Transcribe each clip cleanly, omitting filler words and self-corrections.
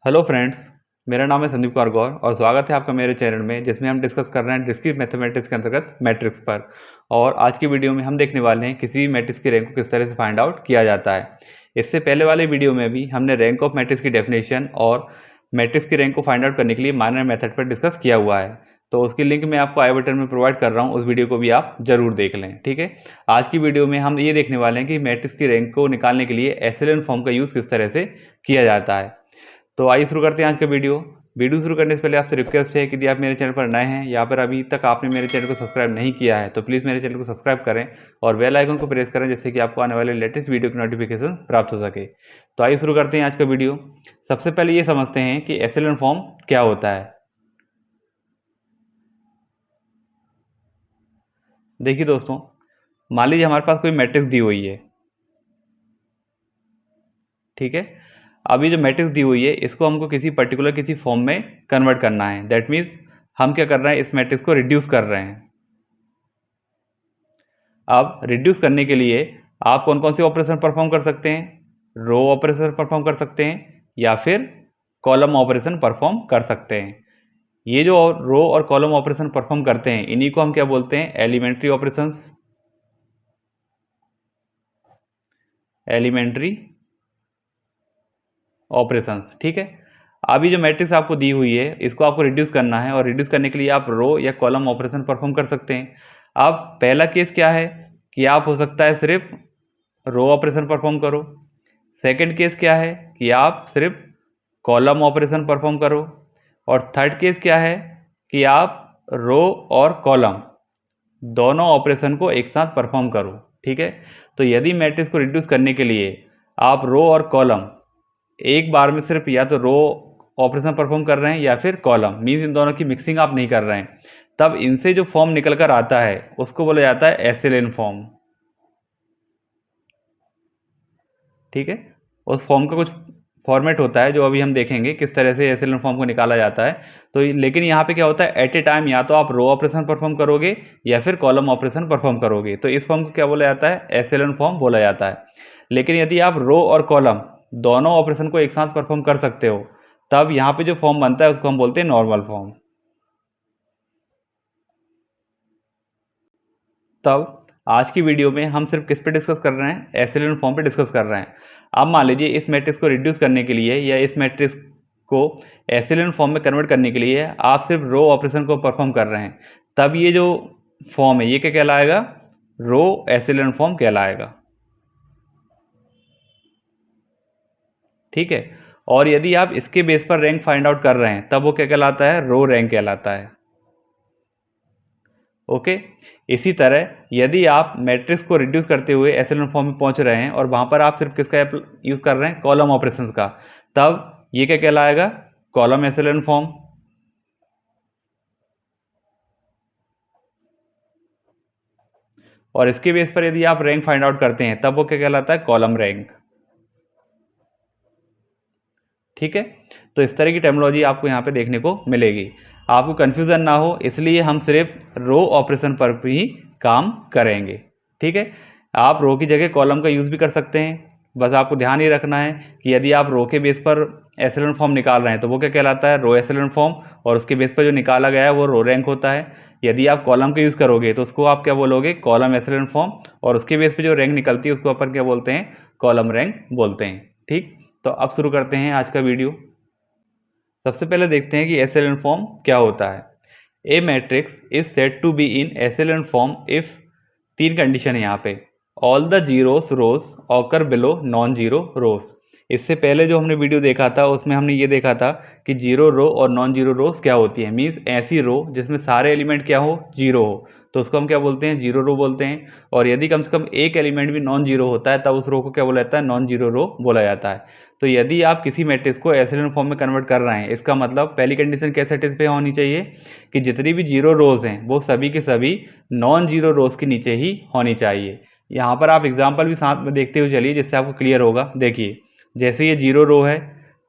Hello friends, मेरा नाम है संदीप कौर गौर और स्वागत है आपका मेरे चैनल में, जिसमें हम डिस्कस कर रहे हैं डिस्क्रीट मैथमेटिक्स के अंतर्गत मैट्रिक्स पर। और आज की वीडियो में हम देखने वाले हैं किसी भी मैट्रिक्स की रैंक को किस तरह से फाइंड आउट किया जाता है। इससे पहले वाले वीडियो में भी हमने रैंक ऑफ मैट्रिक्स की डेफिनेशन और मैट्रिक्स की रैंक को फाइंड आउट करने के लिए माइनर मेथड पर डिस्कस किया हुआ है। तो उसकी लिंक मैं आपको आई बटन में प्रोवाइड कर रहा हूँ, उस वीडियो को भी आप जरूर देख लें। ठीक है, आज की वीडियो में हम ये देखने वाले हैं कि मैट्रिक्स की रैंक को निकालने के लिए एसएलएन फॉर्म का यूज़ किस तरह से किया जाता है। तो आइए शुरू करते हैं आज का वीडियो शुरू करने से पहले आपसे रिक्वेस्ट है कि यदि आप मेरे चैनल पर नए हैं या पर अभी तक आपने मेरे चैनल को सब्सक्राइब नहीं किया है तो प्लीज़ मेरे चैनल को सब्सक्राइब करें और बेल आइकन को प्रेस करें, जिससे कि आपको आने वाले लेटेस्ट वीडियो की नोटिफिकेशन प्राप्त हो सके। तो आइए शुरू करते हैं आज का वीडियो। सबसे पहले ये समझते हैं कि एसएलएन फॉर्म क्या होता है। देखिए दोस्तों, मान लीजिए हमारे पास कोई मैट्रिक्स दी हुई है। ठीक है, अब ये जो मैट्रिक्स दी हुई है इसको हमको किसी पर्टिकुलर किसी फॉर्म में कन्वर्ट करना है। दैट मीन्स हम क्या कर रहे हैं, इस मैट्रिक्स को रिड्यूस कर रहे हैं। अब रिड्यूस करने के लिए आप कौन कौन से ऑपरेशन परफॉर्म कर सकते हैं? रो ऑपरेशन परफॉर्म कर सकते हैं या फिर कॉलम ऑपरेशन परफॉर्म कर सकते हैं। ये जो रो और कॉलम ऑपरेशन परफॉर्म करते हैं इन्हीं को हम क्या बोलते हैं? Elementary operations. एलिमेंट्री ऑपरेशंस, ठीक है। अभी जो मैट्रिक्स आपको दी हुई है इसको आपको रिड्यूस करना है और रिड्यूस करने के लिए आप रो या कॉलम ऑपरेशन परफॉर्म कर सकते हैं। अब पहला केस क्या है कि आप हो सकता है सिर्फ रो ऑपरेशन परफॉर्म करो। सेकंड केस क्या है कि आप सिर्फ कॉलम ऑपरेशन परफॉर्म करो। और थर्ड केस क्या है कि आप रो और कॉलम दोनों ऑपरेशन को एक साथ परफॉर्म करो। ठीक है, तो यदि मैट्रिक्स को रिड्यूस करने के लिए आप रो और कॉलम एक बार में सिर्फ या तो रो ऑपरेशन परफॉर्म कर रहे हैं या फिर कॉलम, मीन्स इन दोनों की मिक्सिंग आप नहीं कर रहे हैं, तब इनसे जो फॉर्म निकल कर आता है उसको बोला जाता है एसएलएन फॉर्म। ठीक है, उस फॉर्म का कुछ फॉर्मेट होता है जो अभी हम देखेंगे किस तरह से एसएलएन फॉर्म को निकाला जाता है। तो लेकिन यहाँ पे क्या होता है, एट ए टाइम या तो आप रो ऑपरेशन परफॉर्म करोगे या फिर कॉलम ऑपरेशन परफॉर्म करोगे, तो इस फॉर्म को क्या बोला जाता है? एसएलएन फॉर्म बोला जाता है। लेकिन यदि आप रो और कॉलम दोनों ऑपरेशन को एक साथ परफॉर्म कर सकते हो तब यहाँ पे जो फॉर्म बनता है उसको हम बोलते हैं नॉर्मल फॉर्म। तब आज की वीडियो में हम सिर्फ किस पे डिस्कस कर रहे हैं? एसएलएन फॉर्म पे डिस्कस कर रहे हैं। अब मान लीजिए इस मैट्रिक्स को रिड्यूस करने के लिए या इस मैट्रिक्स को एसएलएन फॉर्म में कन्वर्ट करने के लिए आप सिर्फ रो ऑपरेशन को परफॉर्म कर रहे हैं, तब ये जो फॉर्म है ये क्या कहलाएगा? रो एसएलएन फॉर्म कहलाएगा। ठीक है, और यदि आप इसके बेस पर रैंक फाइंड आउट कर रहे हैं तब वो क्या कहलाता है? रो रैंक कहलाता है। ओके, इसी तरह यदि आप मैट्रिक्स को रिड्यूस करते हुए एसएलएन फॉर्म में पहुंच रहे हैं और वहां पर आप सिर्फ किसका यूज कर रहे हैं? कॉलम ऑपरेशंस का, तब ये क्या कहलाएगा? Column SLN form. और इसके बेस पर यदि आप रैंक फाइंड आउट करते हैं तब वो क्या कहलाता है? Column rank. ठीक है, तो इस तरह की टर्मिनोलॉजी आपको यहाँ पे देखने को मिलेगी। आपको कन्फ्यूज़न ना हो इसलिए हम सिर्फ रो ऑपरेशन पर भी काम करेंगे। ठीक है, आप रो की जगह कॉलम का यूज़ भी कर सकते हैं। बस आपको ध्यान ही रखना है कि यदि आप रो के बेस पर एसएलएन फॉर्म निकाल रहे हैं तो वो क्या कहलाता है? रो एसएलएन फॉर्म, और उसके बेस पर जो निकाला गया है वो रो रैंक होता है। यदि आप कॉलम का यूज़ करोगे तो उसको आप क्या बोलोगे? कॉलम एसएलएन फॉर्म, और उसके बेस पर जो रैंक निकलती है उसको अपन क्या बोलते हैं? कॉलम रैंक बोलते हैं। ठीक, तो अब शुरू करते हैं आज का वीडियो। सबसे पहले देखते हैं कि एसएलएन फॉर्म क्या होता है। A matrix is said to be in echelon form if, तीन कंडीशन है यहाँ पे। All the zeros rows occur below non zero rows. इससे पहले जो हमने वीडियो देखा था उसमें हमने ये देखा था कि जीरो रो और नॉन जीरो रोज क्या होती है। मीन्स ऐसी रो जिसमें सारे एलिमेंट क्या हो? जीरो हो, तो उसको हम क्या बोलते हैं? जीरो रो बोलते हैं। और यदि कम से कम एक एलिमेंट भी नॉन जीरो होता है तब उस रो को क्या बोला जाता है? नॉन जीरो रो बोला जाता है। तो यदि आप किसी मैट्रिक्स को एसएलएन फॉर्म में कन्वर्ट कर रहे हैं, इसका मतलब पहली कंडीशन क्या सेटिस्फाई होनी चाहिए कि जितनी भी जीरो रोज हैं वो सभी के सभी नॉन जीरो रोज के नीचे ही होनी चाहिए। यहाँ पर आप एग्जाम्पल भी साथ में देखते हुए चलिए जिससे आपको क्लियर होगा। देखिए, जैसे ये जीरो रो है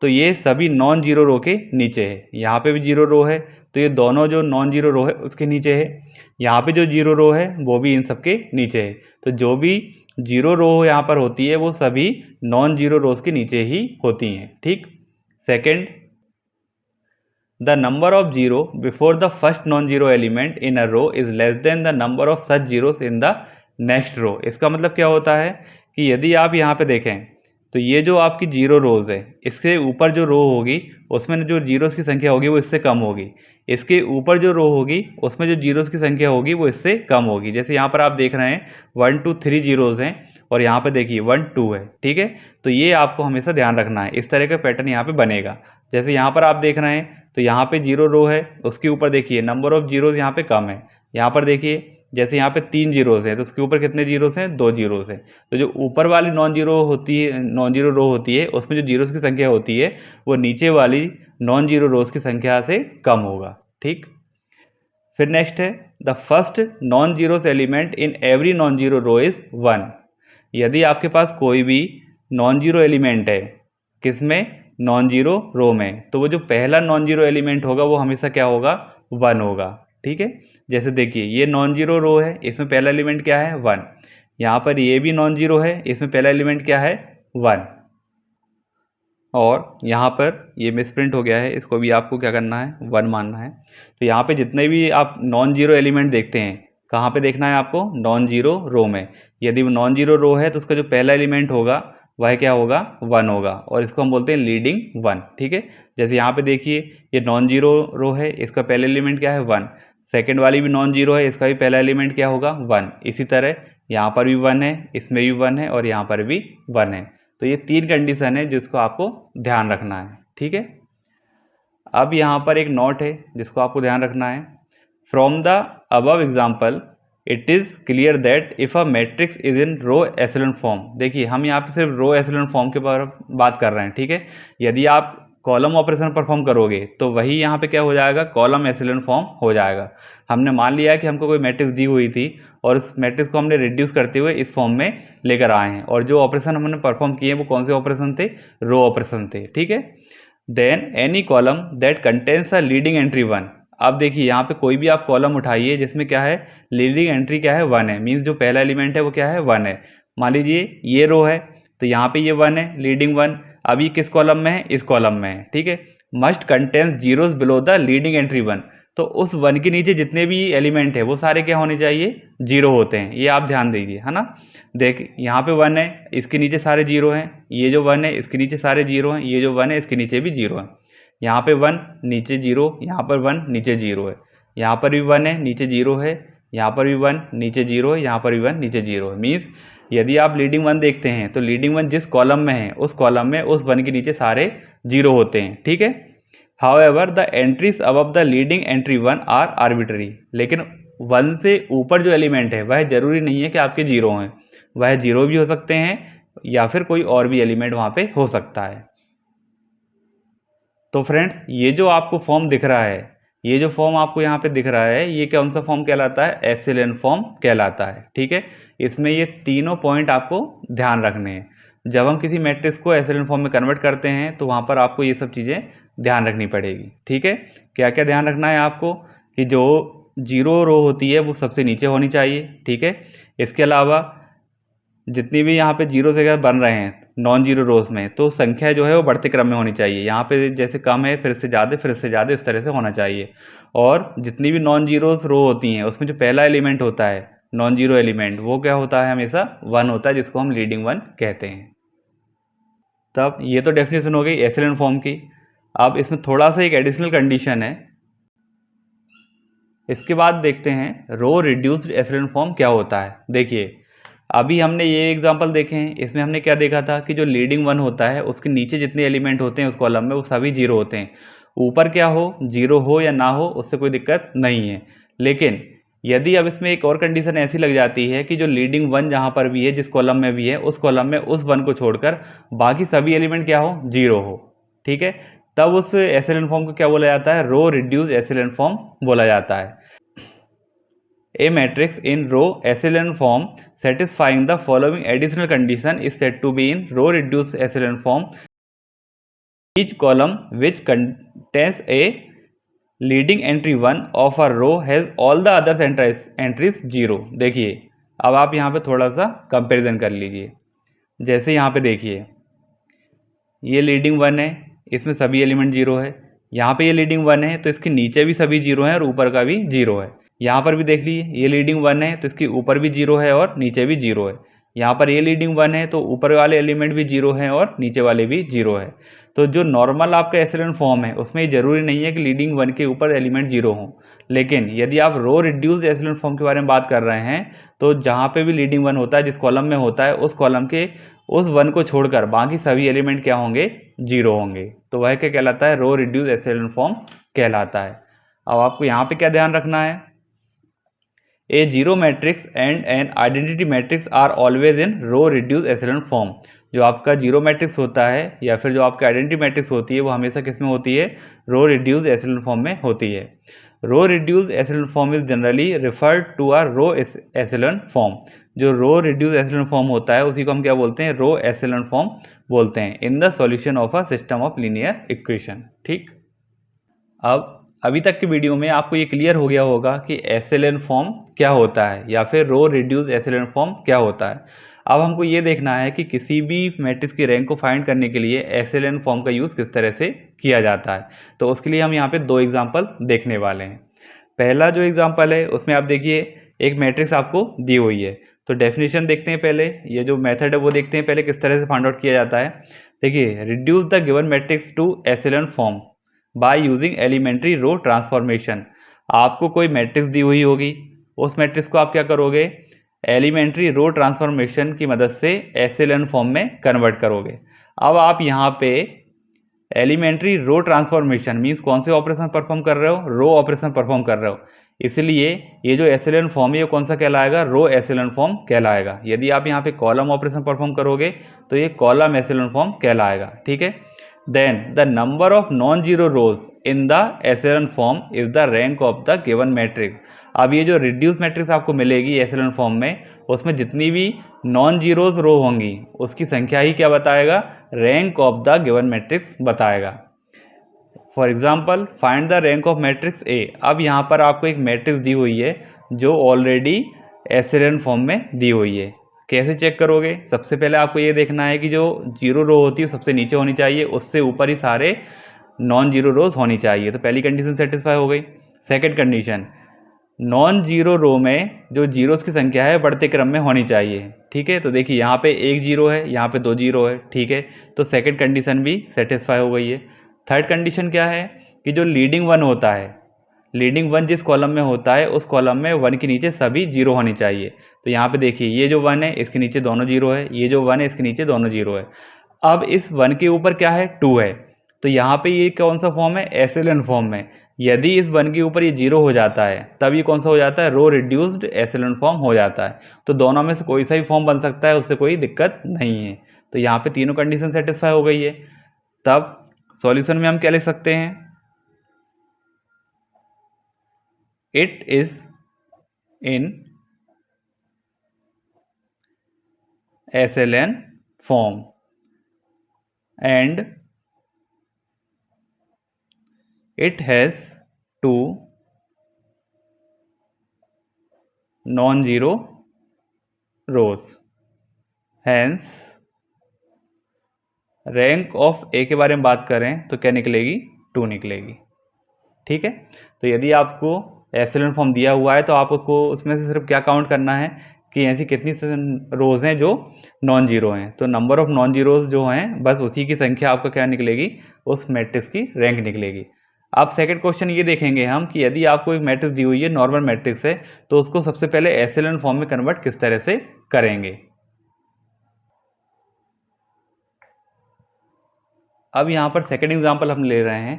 तो ये सभी नॉन जीरो रो के नीचे है। यहाँ पे भी जीरो रो है तो ये दोनों जो नॉन जीरो रो है उसके नीचे है। यहाँ पे जो जीरो रो है वो भी इन सबके नीचे है। तो जो भी जीरो रो यहाँ पर होती है वो सभी नॉन जीरो रोज के नीचे ही होती हैं। ठीक, second, the number of zero before the first non zero element in a row is less than the number of such zeros in the next row. इसका मतलब क्या होता है कि यदि आप यहाँ पे देखें तो ये जो आपकी जीरो रोज है, इसके ऊपर जो रो होगी उसमें जो जीरोस की संख्या होगी वो इससे कम होगी, इसके ऊपर जो रो होगी उसमें जो जीरोस की संख्या होगी वो इससे कम होगी। जैसे यहाँ पर आप देख रहे हैं 1 2 3 जीरोस हैं और यहाँ पे देखिए 1 2 है, ठीक है। तो ये आपको हमेशा ध्यान रखना है, इस तरह का पैटर्न यहाँ पे बनेगा। जैसे यहाँ पर आप देख रहे हैं तो यहाँ पे जीरो रो है, उसके ऊपर देखिए नंबर ऑफ जीरोस यहाँ पे कम है। यहाँ पर देखिए जैसे यहाँ पे 3 जीरोस हैं तो उसके ऊपर कितने जीरोस हैं, 2 जीरोस हैं। तो जो ऊपर वाली नॉन जीरो होती है, नॉन जीरो रो होती है, उसमें जो जीरोस की संख्या होती है वो नीचे वाली नॉन जीरो रोज की संख्या से कम होगा, ठीक। फिर नेक्स्ट है the first non zeros element in every non zero row is 1। यदि आपके पास कोई भी नॉन जीरो एलिमेंट है, किसमें, नॉन जीरो रो में, तो वो जो पहला नॉन जीरो एलिमेंट होगा वो हमेशा क्या होगा, 1 होगा, ठीक है। जैसे देखिए ये नॉन जीरो रो है, इसमें पहला एलिमेंट क्या है, 1। यहाँ पर ये भी नॉन जीरो है, इसमें पहला एलिमेंट क्या है, 1। और यहाँ पर ये मिसप्रिंट हो गया है, इसको भी आपको क्या करना है, 1 मानना है। तो यहाँ पे जितने भी आप नॉन जीरो एलिमेंट देखते हैं, कहाँ पे देखना है आपको, नॉन जीरो रो में। यदि वो नॉन जीरो रो है तो उसका जो पहला एलिमेंट होगा वह क्या होगा, 1 होगा, और इसको हम बोलते हैं लीडिंग 1, ठीक है। जैसे यहाँ पे देखिए ये नॉन जीरो रो है, इसका पहला एलिमेंट क्या है, 1। सेकेंड वाली भी नॉन जीरो है, इसका भी पहला एलिमेंट क्या होगा, 1। इसी तरह यहाँ पर भी 1 है, इसमें भी 1 है और यहाँ पर भी 1 है। तो ये 3 कंडीशन है जिसको आपको ध्यान रखना है, ठीक है। अब यहाँ पर एक नोट है जिसको आपको ध्यान रखना है। From the above example it is clear that if a matrix is in row echelon form. देखिए हम यहाँ पे सिर्फ रो एशेलन फॉर्म के बारे में बात कर रहे हैं, ठीक है। यदि आप कॉलम ऑपरेशन परफॉर्म करोगे तो वही यहाँ पे क्या हो जाएगा, कॉलम एशेलन फॉर्म हो जाएगा। हमने मान लिया कि हमको कोई मैट्रिक्स दी हुई थी और उस मैट्रिक्स को हमने रिड्यूस करते हुए इस फॉर्म में लेकर आए हैं, और जो ऑपरेशन हमने परफॉर्म किए वो कौन से ऑपरेशन थे, रो ऑपरेशन थे, ठीक है। Then any column that contains a leading entry 1। अब देखिए यहाँ पे कोई भी आप कॉलम उठाइए जिसमें क्या है, लीडिंग एंट्री क्या है, 1 है, मीन्स जो पहला एलिमेंट है वो क्या है, 1 है। मान लीजिए ये रो है तो यहाँ पे ये 1 है, लीडिंग 1। अब ये किस कॉलम में है, इस कॉलम में है, ठीक है। Must contains zeros below the leading entry 1। तो उस 1 के नीचे जितने भी एलिमेंट है वो सारे क्या होने चाहिए, जीरो होते हैं, ये आप ध्यान दीजिए, है ना। देख यहाँ पे 1 है, इसके नीचे सारे जीरो हैं, ये जो 1 है इसके नीचे सारे जीरो हैं, ये जो 1 है इसके नीचे भी जीरो हैं। यहाँ पे 1 नीचे जीरो, यहाँ पर 1 नीचे जीरो है, यहाँ पर भी 1 है नीचे जीरो है, यहाँ पर भी 1 नीचे जीरो है, यहाँ पर भी 1 नीचे जीरो है। मीन्स यदि आप लीडिंग 1 देखते हैं तो लीडिंग 1 जिस कॉलम में है उस कॉलम में उस 1 के नीचे सारे जीरो होते हैं, ठीक है। However the entries above the leading entry 1 are arbitrary. लेकिन 1 से ऊपर जो एलिमेंट है वह जरूरी नहीं है कि आपके जीरो हैं, वह जीरो भी हो सकते हैं या फिर कोई और भी एलिमेंट वहाँ पे हो सकता है। तो फ्रेंड्स ये जो आपको फॉर्म दिख रहा है, ये जो फॉर्म आपको यहाँ पे दिख रहा है, ये कौन सा फॉर्म कहलाता है, एशेलन फॉर्म कहलाता है, ठीक है। इसमें ये तीनों पॉइंट आपको ध्यान रखने हैं। जब हम किसी मैट्रिक्स को एशेलन फॉर्म में कन्वर्ट करते हैं तो वहाँ पर आपको ये सब चीज़ें ध्यान रखनी पड़ेगी, ठीक है। क्या क्या ध्यान रखना है आपको, कि जो जीरो रो होती है वो सबसे नीचे होनी चाहिए, ठीक है। इसके अलावा जितनी भी यहाँ पे जीरो से अगर बन रहे हैं नॉन जीरो रोज में, तो संख्या जो है वो बढ़ते क्रम में होनी चाहिए। यहाँ पे जैसे कम है फिर से ज़्यादा, फिर से ज़्यादा, इस तरह से होना चाहिए। और जितनी भी नॉन जीरोस रो होती हैं उसमें जो पहला एलिमेंट होता है नॉन जीरो एलिमेंट, वो क्या होता है, हमेशा 1 होता है, जिसको हम लीडिंग 1 कहते हैं। तब ये तो डेफिनेशन हो गई एशेलन फॉर्म की। अब इसमें थोड़ा सा एक एडिशनल कंडीशन है, इसके बाद देखते हैं रो रिड्यूस्ड एशेलन फॉर्म क्या होता है। देखिए अभी हमने ये एग्जांपल देखे हैं, इसमें हमने क्या देखा था कि जो लीडिंग 1 होता है उसके नीचे जितने एलिमेंट होते हैं उस कॉलम में वो सभी जीरो होते हैं। ऊपर क्या हो, जीरो हो या ना हो, उससे कोई दिक्कत नहीं है। लेकिन यदि अब इसमें एक और कंडीशन ऐसी लग जाती है कि जो लीडिंग 1 जहाँ पर भी है, जिस कॉलम में भी है, उस कॉलम में उस 1 को छोड़कर बाकी सभी एलिमेंट क्या हो, जीरो हो, ठीक है। तब उस एशेलन फॉर्म को क्या बोला जाता है, रो रिड्यूस्ड एशेलन फॉर्म बोला जाता है। A matrix in row echelon form satisfying the following additional condition is said to be in row reduced echelon form. Each column which contains a leading entry 1 of a row has all the other entries 0. देखिए अब आप यहाँ पे थोड़ा सा comparison कर लीजिए। जैसे यहाँ पे देखिए ये लीडिंग 1 है, इसमें सभी एलिमेंट जीरो है। यहाँ पे ये लीडिंग 1 है तो इसके नीचे भी सभी जीरो हैं और ऊपर का भी जीरो है। यहाँ पर भी देख लीजिए ये लीडिंग 1 है तो इसके ऊपर भी जीरो है और नीचे भी जीरो है। यहाँ पर ये लीडिंग 1 है तो ऊपर वाले एलिमेंट भी जीरो हैं और नीचे वाले भी जीरो है। तो जो नॉर्मल आपका एसिलेन फॉर्म है उसमें ये जरूरी नहीं है कि लीडिंग 1 के ऊपर एलिमेंट जीरो हों, लेकिन यदि आप रो रिड्यूस्ड एसिलेन फॉर्म के बारे में बात कर रहे हैं तो जहाँ पे भी लीडिंग 1 होता है, जिस कॉलम में होता है, उस कॉलम के उस 1 को छोड़कर बाकी सभी एलिमेंट क्या होंगे, जीरो होंगे। तो वह क्या कहलाता है, रो रिड्यूस्ड एसिलेन फॉर्म कहलाता है। अब आपको यहाँ पे क्या ध्यान रखना है, a zero matrix and an identity matrix are always in row reduced echelon form. जो आपका जीरो मैट्रिक्स होता है या फिर जो आपकी आइडेंटिटी मैट्रिक्स होती है वो हमेशा किस में होती है, रो रिड्यूस्ड एसिलेन फॉर्म में होती है। Row reduced echelon form is generally referred to a row echelon form. जो रो रिड्यूस्ड एसिलेन फॉर्म होता है उसी को हम क्या बोलते हैं, रो एसिलेन फॉर्म बोलते हैं in the solution of a system of linear equation. ठीक, अब अभी तक की वीडियो में आपको ये क्लियर हो गया होगा कि एसिलेन फॉर्म क्या होता है या फिर रो रिड्यूस्ड एसिलेन फॉर्म क्या होता है। अब हमको ये देखना है कि किसी भी मैट्रिक्स की रैंक को फाइंड करने के लिए एसिलेन फॉर्म का यूज़ किस तरह से किया जाता है। तो उसके लिए हम यहाँ पे दो एग्जाम्पल देखने वाले हैं। पहला जो एग्जाम्पल है उसमें आप देखिए एक मैट्रिक्स आपको दी हुई है, तो डेफिनेशन देखते हैं पहले, ये जो मेथड है वो देखते हैं पहले किस तरह से फाइंड आउट किया जाता है। देखिए, reduce the given matrix to echelon form by using elementary row transformation. आपको कोई मैट्रिक्स दी हुई होगी, उस मैट्रिक्स को आप क्या करोगे, एलिमेंट्री रो ट्रांसफॉर्मेशन की मदद से एसिलेन फॉर्म में कन्वर्ट करोगे। अब आप यहाँ पे एलिमेंट्री रो ट्रांसफॉर्मेशन मीन्स कौन से ऑपरेशन परफॉर्म कर रहे हो, रो ऑपरेशन परफॉर्म कर रहे हो, इसलिए ये जो एसिलेन फॉर्म है ये कौन सा कहलाएगा, रो एसिलेन फॉर्म कहलाएगा। यदि आप यहाँ पे कॉलम ऑपरेशन परफॉर्म करोगे तो ये कॉलम एसिलेन फॉर्म कहलाएगा। ठीक है, then the number of non zero rows in the echelon form is the rank of the given matrix. अब ये जो रिड्यूस मैट्रिक्स आपको मिलेगी एसिलेन फॉर्म में, उसमें जितनी भी नॉन जीरोज रो होंगी उसकी संख्या ही क्या बताएगा, rank of the given matrix बताएगा। For example find the rank of matrix A. अब यहाँ पर आपको एक मैट्रिक्स दी हुई है जो ऑलरेडी एसिलेन फॉर्म में दी हुई है। कैसे चेक करोगे, सबसे पहले आपको ये देखना है कि जो जीरो रो होती है सबसे नीचे होनी चाहिए, उससे ऊपर ही सारे नॉन जीरो रोज होनी चाहिए। तो पहली कंडीशन सेटिस्फाई हो गई। सेकेंड कंडीशन, नॉन जीरो रो में जो जीरोस की संख्या है बढ़ते क्रम में होनी चाहिए। ठीक है, तो देखिए यहाँ पे एक जीरो है, यहाँ पे दो जीरो है। ठीक है, तो सेकंड कंडीशन भी सेटिस्फाई हो गई है। थर्ड कंडीशन क्या है कि जो लीडिंग 1 होता है, लीडिंग 1 जिस कॉलम में होता है उस कॉलम में 1 के नीचे सभी जीरो होनी चाहिए। तो यहाँ पे देखिए ये जो 1 है इसके नीचे दोनों जीरो है, ये जो 1 है इसके नीचे दोनों जीरो है। अब इस 1 के ऊपर क्या है, 2 है, तो यहाँ पे ये कौन सा फॉर्म है, एसिलेन फॉर्म में। यदि इस 1 के ऊपर ये जीरो हो जाता है तब ये कौन सा हो जाता है, रो रिड्यूस्ड एसिलेन फॉर्म हो जाता है। तो दोनों में से कोई सा भी फॉर्म बन सकता है, उससे कोई दिक्कत नहीं है। तो यहाँ पे तीनों कंडीशन सेटिस्फाई हो गई है। तब सॉल्यूशन में हम क्या लिख सकते हैं, it is in echelon form and it has two non-zero rows, hence rank of A के बारे में बात करें तो क्या निकलेगी, 2 निकलेगी। ठीक है, तो यदि आपको एसिलेन फॉर्म दिया हुआ है तो आपको उसमें से सिर्फ क्या काउंट करना है कि ऐसी कितनी रोज हैं जो नॉन जीरो हैं। तो नंबर ऑफ नॉन जीरोज जो हैं बस उसी की संख्या आपको क्या निकलेगी, उस मैट्रिक्स की रैंक निकलेगी। अब सेकंड क्वेश्चन ये देखेंगे हम कि यदि आपको एक मैट्रिक्स दी हुई है, नॉर्मल मैट्रिक्स है, तो उसको सबसे पहले एसिलेन फॉर्म में कन्वर्ट किस तरह से करेंगे। अब यहाँ पर सेकंड एग्जांपल हम ले रहे हैं,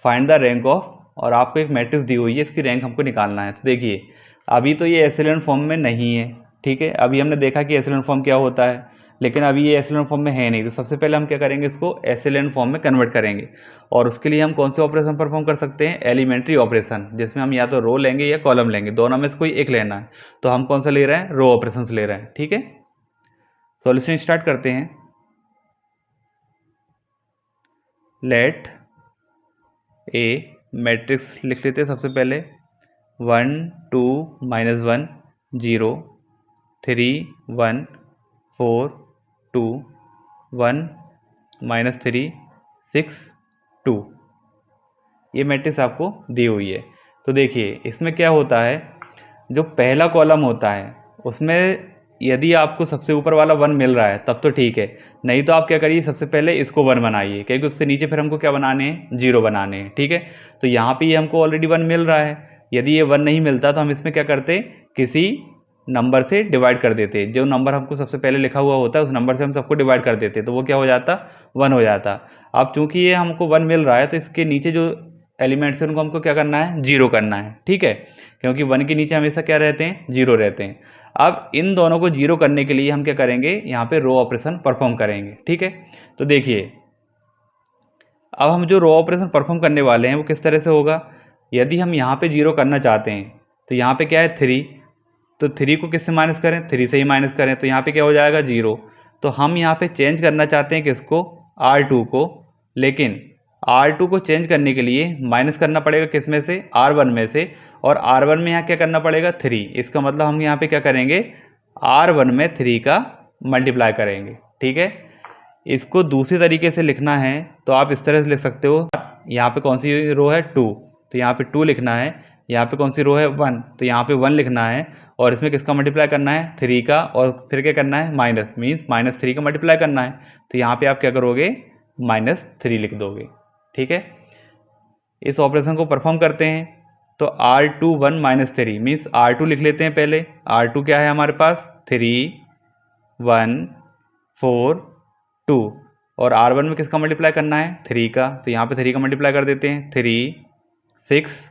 फाइंड द रैंक ऑफ, और आपको एक मैट्रिक्स दी हुई है, इसकी रैंक हमको निकालना है। तो देखिए अभी तो ये एसिलेन फॉर्म में नहीं है। ठीक है, अभी हमने देखा कि एसिलेन फॉर्म क्या होता है, लेकिन अभी ये एसिलेन फॉर्म में है नहीं। तो सबसे पहले हम क्या करेंगे, इसको एसिलेन फॉर्म में कन्वर्ट करेंगे। और उसके लिए हम कौन से ऑपरेशन परफॉर्म कर सकते हैं, एलिमेंट्री ऑपरेशन, जिसमें हम या तो रो लेंगे या कॉलम लेंगे, दोनों में से कोई एक लेना है। तो हम कौन सा ले रहे हैं, रो ऑपरेशन ले रहे हैं। ठीक है, सॉल्यूशन स्टार्ट करते हैं। लेट ए मैट्रिक्स लिख लेते हैं सबसे पहले, 1 2 -1 0 3 1 4 2 1 -3 6 2। ये मैट्रिक्स आपको दी हुई है। तो देखिए इसमें क्या होता है, जो पहला कॉलम होता है उसमें यदि आपको सबसे ऊपर वाला 1 मिल रहा है तब तो ठीक है, नहीं तो आप क्या करिए, सबसे पहले इसको 1 बनाइए, क्योंकि उससे नीचे फिर हमको क्या बनाने हैं, 0 बनाने हैं। ठीक है, तो यहाँ पे ये हमको ऑलरेडी 1 मिल रहा है। यदि ये 1 नहीं मिलता तो हम इसमें क्या करते, किसी नंबर से डिवाइड कर देते। जो नंबर हमको सबसे पहले लिखा हुआ होता है उस नंबर से हम सबको डिवाइड कर देते, तो वो क्या हो जाता, 1 हो जाता। अब चूंकि ये हमको 1 मिल रहा है तो इसके नीचे जो एलिमेंट्स हैं उनको हमको क्या करना है, 0 करना है। ठीक है, क्योंकि 1 के नीचे हमेशा क्या रहते हैं, 0 रहते हैं। अब इन दोनों को 0 करने के लिए हम क्या करेंगे, यहाँ पे रो ऑपरेशन परफॉर्म करेंगे। ठीक है, तो देखिए अब हम जो रो ऑपरेशन परफॉर्म करने वाले हैं वो किस तरह से होगा। यदि हम यहाँ पे 0 करना चाहते हैं तो यहाँ पे क्या है 3, तो 3 को किससे माइनस करें, 3 से ही माइनस करें, तो यहाँ पे क्या हो जाएगा 0। तो हम यहाँ पे चेंज करना चाहते हैं किसको, R2 को, लेकिन R2 को चेंज करने के लिए माइनस करना पड़ेगा किस में से, R1 में से, और R1 में यहाँ क्या करना पड़ेगा 3। इसका मतलब हम यहाँ पे क्या करेंगे, R1 में 3 का मल्टीप्लाई करेंगे। ठीक है, इसको दूसरे तरीके से लिखना है तो आप इस तरह से लिख सकते हो, यहाँ पे कौन सी रो है 2, तो यहाँ पे 2 लिखना है, यहाँ पे कौन सी रो है 1, तो यहाँ पे 1 लिखना है, और इसमें किसका मल्टीप्लाई करना है, 3 का, और फिर क्या करना है, माइनस, मीन्स -3 का मल्टीप्लाई करना है। तो यहाँ पे आप क्या करोगे, -3 लिख दोगे। ठीक है, इस ऑपरेशन को परफॉर्म करते हैं तो R2 1 -3 मीन्स R2 लिख लेते हैं पहले। R2 क्या है हमारे पास, 3 1 4 2, और R1 में किसका मल्टीप्लाई करना है, 3 का, तो यहाँ पे 3 का मल्टीप्लाई कर देते हैं, 3 6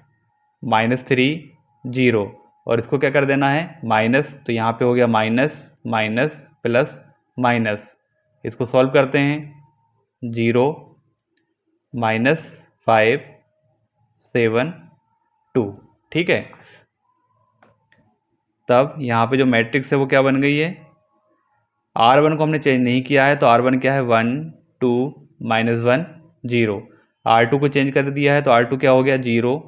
-3 0, और इसको क्या कर देना है माइनस, तो यहाँ पे हो गया माइनस माइनस प्लस माइनस। इसको सॉल्व करते हैं, 0 -5 7 2। ठीक है, तब यहाँ पे जो मैट्रिक्स है वो क्या बन गई है, R1 को हमने चेंज नहीं किया है तो R1 क्या है 1 2 -1 0, R2 को चेंज कर दिया है तो R2 क्या हो गया 0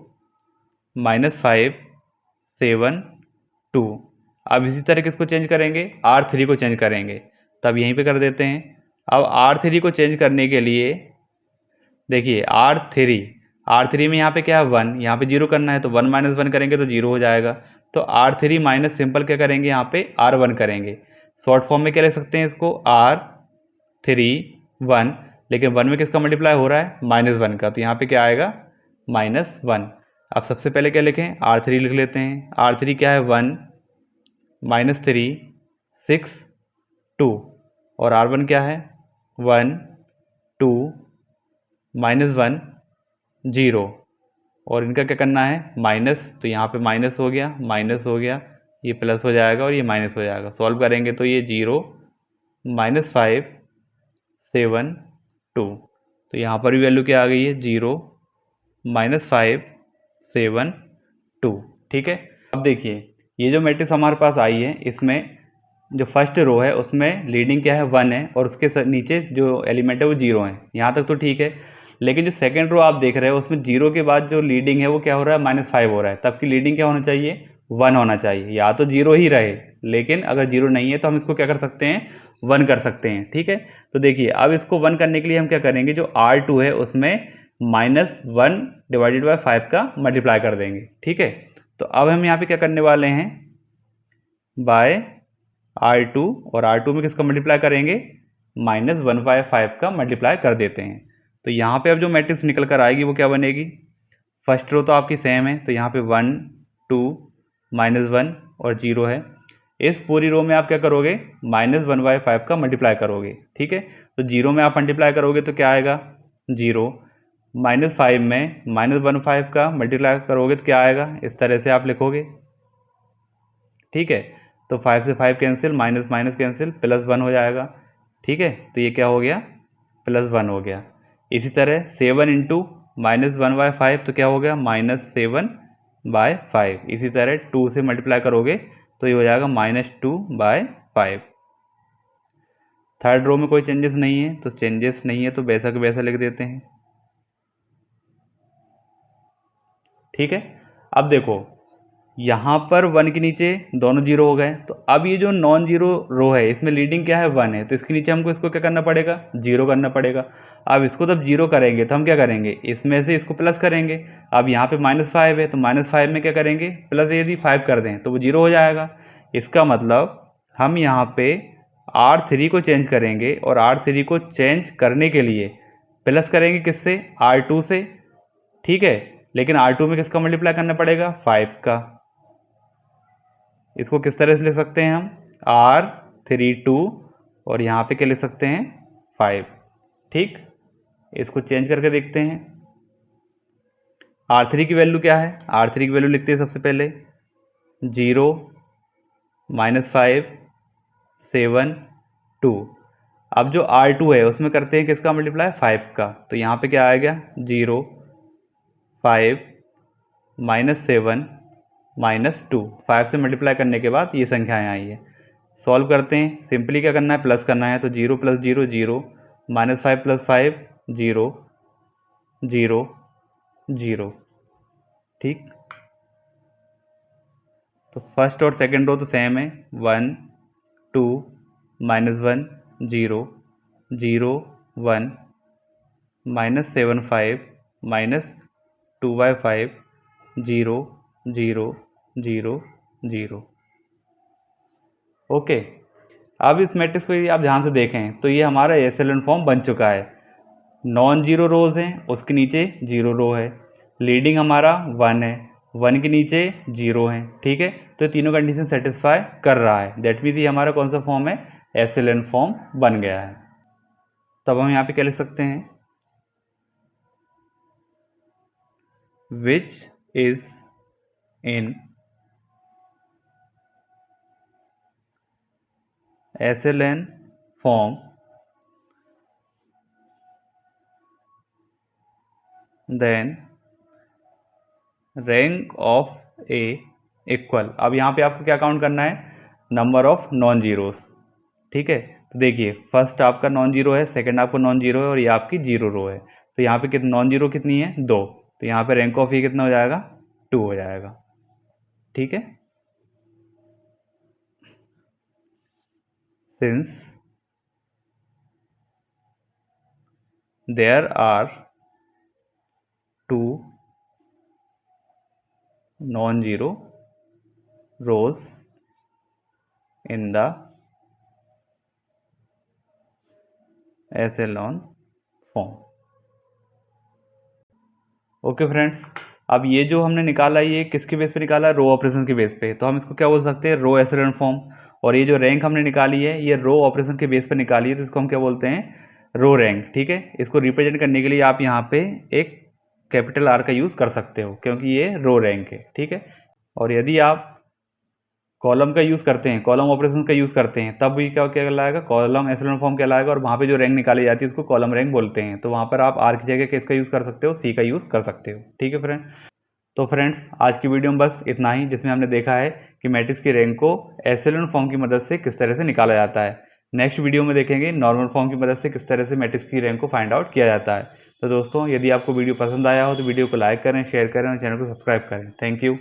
-5 7 2। अब इसी तरह किसको चेंज करेंगे, R3 को चेंज करेंगे, तब यहीं पे कर देते हैं। अब R3 को चेंज करने के लिए देखिए R3 में यहाँ पे क्या है 1, यहाँ पे 0 करना है तो 1 - 1 करेंगे तो 0 हो जाएगा। तो R3 माइनस सिंपल क्या करेंगे, यहाँ पे R1 करेंगे। शॉर्ट फॉर्म में क्या लिख सकते हैं इसको, R3 1, लेकिन 1 में किसका मल्टीप्लाई हो रहा है, -1 का, तो यहाँ पे क्या आएगा -1। अब सबसे पहले क्या लिखें, R3 लिख लेते हैं। R3 क्या है 1 -3 6 2, और R1 क्या है 1 2 -1 0, और इनका क्या करना है माइनस, तो यहाँ पे माइनस हो गया, ये प्लस हो जाएगा और ये माइनस हो जाएगा। सॉल्व करेंगे तो ये 0 -5 7 2, तो यहाँ पर भी वैल्यू क्या आ गई है 0 -5 7 2। ठीक है, अब देखिए ये जो मैट्रिक्स हमारे पास आई है इसमें जो फर्स्ट रो है उसमें लीडिंग क्या है 1 है, और उसके नीचे जो एलिमेंट है वो 0 है। यहाँ तक तो ठीक है, लेकिन जो सेकंड रो आप देख रहे हो उसमें 0 के बाद जो लीडिंग है वो क्या हो रहा है, -5 हो रहा है। तब की लीडिंग क्या होना चाहिए, 1 होना चाहिए, या तो 0 ही रहे, लेकिन अगर 0 नहीं है तो हम इसको क्या कर सकते हैं, 1 कर सकते हैं। ठीक है, तो देखिए अब इसको 1 करने के लिए हम क्या करेंगे, जो R2 है उसमें -1 डिवाइडेड बाय 5 का मल्टीप्लाई कर देंगे। ठीक है, तो अब हम यहाँ पे क्या करने वाले हैं, बाय R2, और R2 में किसका मल्टीप्लाई करेंगे, -1/5 का मल्टीप्लाई कर देते हैं। तो यहाँ पे अब जो मैट्रिक्स निकल कर आएगी वो क्या बनेगी, फर्स्ट रो तो आपकी सेम है, तो यहाँ पे 1 2 -1 और 0 है। इस पूरी रो में आप क्या करोगे, -1/5 का मल्टीप्लाई करोगे। ठीक है, तो 0 में आप मल्टीप्लाई करोगे तो क्या आएगा 0, -5 में -1/5 का मल्टीप्लाई करोगे तो क्या आएगा, इस तरह से आप लिखोगे। ठीक है, तो 5 से 5 कैंसिल, माइनस माइनस कैंसिल, +1 हो जाएगा। ठीक है, तो ये क्या हो गया, +1 हो गया। इसी तरह 7 इंटू -1/5 तो क्या हो गया, -7/5। इसी तरह 2 से मल्टीप्लाई करोगे तो ये हो जाएगा -2/5। थर्ड रो में कोई चेंजेस नहीं है, तो चेंजेस नहीं है तो वैसा के वैसा लिख देते हैं। ठीक है, अब देखो यहाँ पर 1 के नीचे दोनों जीरो हो गए। तो अब ये जो नॉन जीरो रो है इसमें लीडिंग क्या है 1 है, तो इसके नीचे हमको इसको क्या करना पड़ेगा, जीरो करना पड़ेगा। अब इसको जब जीरो करेंगे तो हम क्या करेंगे, इसमें से इसको प्लस करेंगे। अब यहाँ पे -5 है तो -5 में क्या करेंगे, प्लस यदि 5 कर दें तो वो जीरो हो जाएगा। इसका मतलब हम यहाँ पे R3 को चेंज करेंगे और R3 को चेंज करने के लिए प्लस करेंगे किससे, R2 से, ठीक है। लेकिन R2 में किसका मल्टीप्लाई करना पड़ेगा, 5 का। इसको किस तरह से लिख सकते हैं हम, R32 और यहाँ पे क्या लिख सकते हैं 5, ठीक। इसको चेंज करके देखते हैं। R3 की वैल्यू क्या है, R3 की वैल्यू लिखते हैं सबसे पहले 0 -5 7 2। अब जो R2 है उसमें करते हैं किसका मल्टीप्लाई, 5 का। तो यहाँ पे क्या आएगा 0 5 -7 -2, 5 से मल्टीप्लाई करने के बाद ये संख्याएं आई है। सॉल्व करते हैं, सिंपली क्या करना है, प्लस करना है। तो 0 + 0 0, -5 + 5 0 0 0, ठीक। तो फर्स्ट और सेकंड रो तो सेम है, 1 2 -1 0 0 1 -7 5 -2/5 0 0 0 0। ओके। अब इस मैट्रिक्स को यदि आप ध्यान से देखें तो ये हमारा एशेलन फॉर्म बन चुका है। नॉन जीरो रोज हैं, उसके नीचे जीरो रो है, लीडिंग हमारा 1 है, 1 के नीचे जीरो है, ठीक है। तो तीनों कंडीशन सेटिस्फाई कर रहा है। दैट मीन्स ये हमारा कौन सा फॉर्म है, एशेलन फॉर्म बन गया है। तब हम यहाँ पे क्या लिख सकते हैं, which is in echelon form then rank of A equal. अब यहाँ पे आपको क्या काउंट करना है, नंबर ऑफ नॉन जीरोस, ठीक है। तो देखिए फर्स्ट आपका नॉन जीरो है, सेकंड आपका नॉन जीरो है और ये आपकी जीरो रो है। तो यहाँ पे कितने नॉन जीरो कितनी है, 2। तो यहाँ पे रैंक ऑफ ए कितना हो जाएगा, 2 हो जाएगा, ठीक है। Since there are 2 non zero rows in the echelon form. Okay friends, अब ये जो हमने निकाला ये किसके बेस पे निकाला, रो ऑपरेशन के बेस पे। तो हम इसको क्या बोल सकते हैं, रो एशेलन फॉर्म। और ये जो रैंक हमने निकाली है ये रो ऑपरेशन के बेस पे निकाली है, तो इसको हम क्या बोलते हैं, रो रैंक, ठीक है। इसको रिप्रेजेंट करने के लिए आप यहाँ पे एक कैपिटल R का यूज़ कर सकते हो क्योंकि ये रो रैंक है, ठीक है। और यदि आप कॉलम का यूज़ करते हैं, कॉलम ऑपरेशन का यूज़ करते हैं, तब भी क्या क्या कहलाएगा, कॉलम एशेलन फॉर्म कहलाएगा। और वहाँ पे जो रैंक निकाली जाती है उसको कॉलम रैंक बोलते हैं। तो वहाँ पर आप R की जगह किसका यूज़ कर सकते हो, C का यूज़ कर सकते हो, ठीक है फ्रेंड। तो फ्रेंड्स आज की वीडियो में बस इतना ही, जिसमें हमने देखा है कि मैट्रिक्स की रैंक को एशेलन फॉर्म की मदद से किस तरह से निकाला जाता है। नेक्स्ट वीडियो में देखेंगे नॉर्मल फॉर्म की मदद से किस तरह से मैट्रिक्स की रैंक को फाइंड आउट किया जाता है। तो दोस्तों यदि आपको वीडियो पसंद आया हो तो वीडियो को लाइक करें, शेयर करें और चैनल को सब्सक्राइब करें। Thank you.